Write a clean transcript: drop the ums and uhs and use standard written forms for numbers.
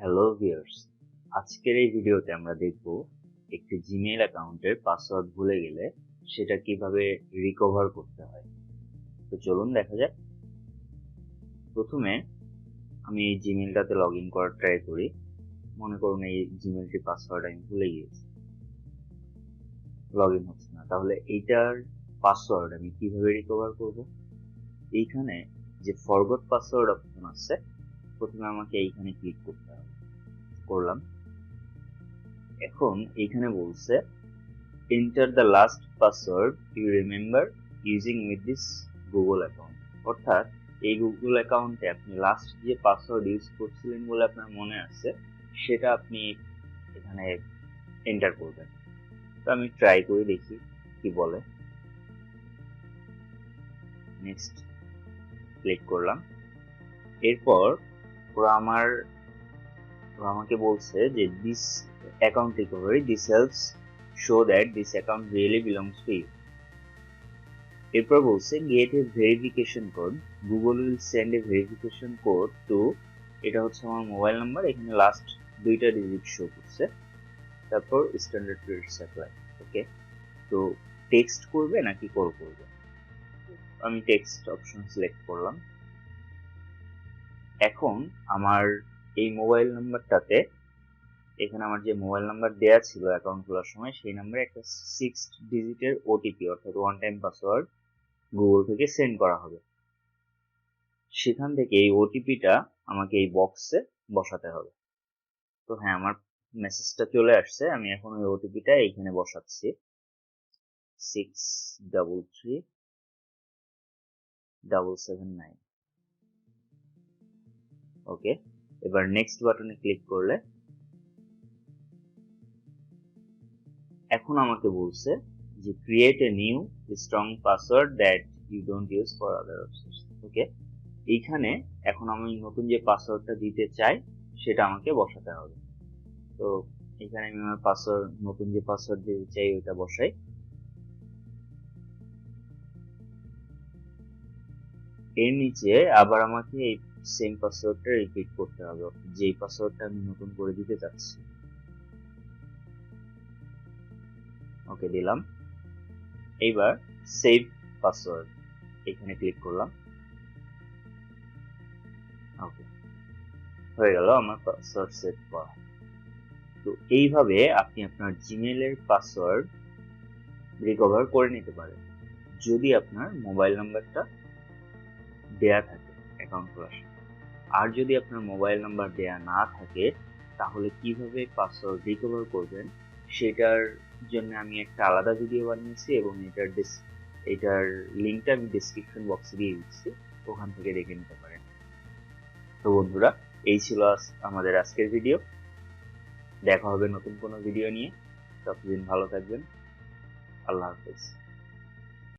Hello viewers, আজকের এই ভিডিওতে আমরা দেখব একটি জিমেইল অ্যাকাউন্টের পাসওয়ার্ড ভুলে গেলে সেটা কিভাবে রিকভার করতে হয়। তো চলুন দেখা যাক। প্রথমে আমি এই জিমেইলটাতে লগ ইন করার ট্রাই করি। মনে করুন এই জিমেইলটির পাসওয়ার্ড আমি ভুলে গিয়েছি, লগ ইন হচ্ছে না। তাহলে এইটার পাসওয়ার্ড আমি কিভাবে রিকভার করব? এইখানে যে ফরগট পাসওয়ার্ড অপশন আছে, প্রথমে আমাকে এইখানে ক্লিক করতে হবে। করলাম। এখন এইখানে বলছে enter the last password you remember using with this Google account, অর্থাৎ এই গুগল অ্যাকাউন্টে আপনি লাস্ট যে পাসওয়ার্ড ইউজ করছিলেন বলে আপনার মনে আছে সেটা আপনি এখানে এন্টার করবেন। তো আমি ট্রাই করে দেখি কি বলে। নেক্সট ক্লিক করলাম। এরপর ওরা আমাকে বলছে যে this account recovery, this helps show that this account really belongs to you. এরপর বলছে get a verification code, Google will send a verification code to, এটা হচ্ছে আমার মোবাইল নাম্বার, এখানে লাস্ট দুইটা ডিজিট শো করছে, তারপর স্ট্যান্ডার্ড রেটস অ্যাপ্লাই। ওকে, তো টেক্সট করবে নাকি কল করবে? আমি টেক্সট অপশন সিলেক্ট করলাম। এখন আমার এই মোবাইল নাম্বারটাতে, এখানে আমার যে মোবাইল নাম্বার দেয়া ছিল অ্যাকাউন্ট খোলার সময়, সেই নাম্বারে একটা 6 ডিজিটের ওটিপি অর্থাৎ ওয়ান টাইম পাসওয়ার্ড গুগল থেকে সেন্ড করা হবে। সেখান থেকে এই ওটিপিটা আমাকে এই বক্সে বসাতে হবে। তো হ্যাঁ, আমার মেসেজটা চলে আসছে, আমি এখন ওই ওটিপিটা এইখানে বসাচ্ছি, 633779। ওকে, এবার নেক্সট বাটনে ক্লিক করলে এখন আমাকে বলছে যে create a new strong password that you don't use for other options. Okay, এইখানে এখন আমি নতুন যে পাসওয়ার্ডটা দিতে চাই সেটা আমাকে বসাতে হবে। তো এখানে আমি আমার পাসওয়ার্ড, নতুন যে পাসওয়ার্ড দিতে চাই ওটা বসাই। এর নিচে আবার আমাকে এই সেম পাসওয়ার্ডটা রিপিট করতে হবে, যেই পাসওয়ার্ডটা আমি নতুন করে দিতে চাচ্ছি। ওকে, দিলাম। এইবার সেভ পাসওয়ার্ড এখানে ক্লিক করলাম। ওকে, হয়ে গেল আমার পাসওয়ার্ড সেভ করা। তো এইভাবে আপনি আপনার জিমেইলের পাসওয়ার্ড রিকভার করে নিতে পারেন যদি আপনার মোবাইল নাম্বারটা দেয়া থাকে অ্যাকাউন্ট খোলার সময়। আর যদি আপনার মোবাইল নাম্বার দেয়া না থাকে তাহলে কিভাবে পাসওয়ার্ড রিকভার করবেন সেটার জন্য আমি একটা আলাদা ভিডিও বানিয়েছি এবং এটার লিঙ্কটা আমি ডেসক্রিপশন বক্সে দিয়ে দিচ্ছি, ওখান থেকে দেখে নিতে পারেন। তো বন্ধুরা, এই ছিল আমাদের আজকের ভিডিও। দেখা হবে নতুন কোনো ভিডিও নিয়ে। ততদিন ভালো থাকবেন। আল্লাহ হাফেজ।